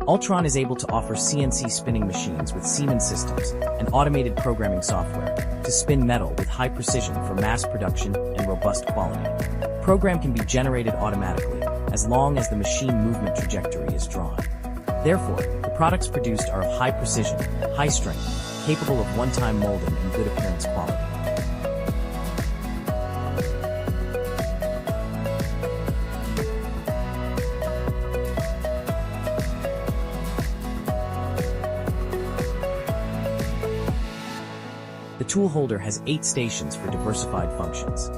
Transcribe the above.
Altron is able to offer CNC spinning machines with Siemens systems and automated programming software to spin metal with high precision for mass production and robust quality. Program can be generated automatically as long as the machine movement trajectory is drawn. Therefore, the products produced are of high precision, high strength, capable of one-time molding and good appearance quality. The tool holder has 8 stations for diversified functions.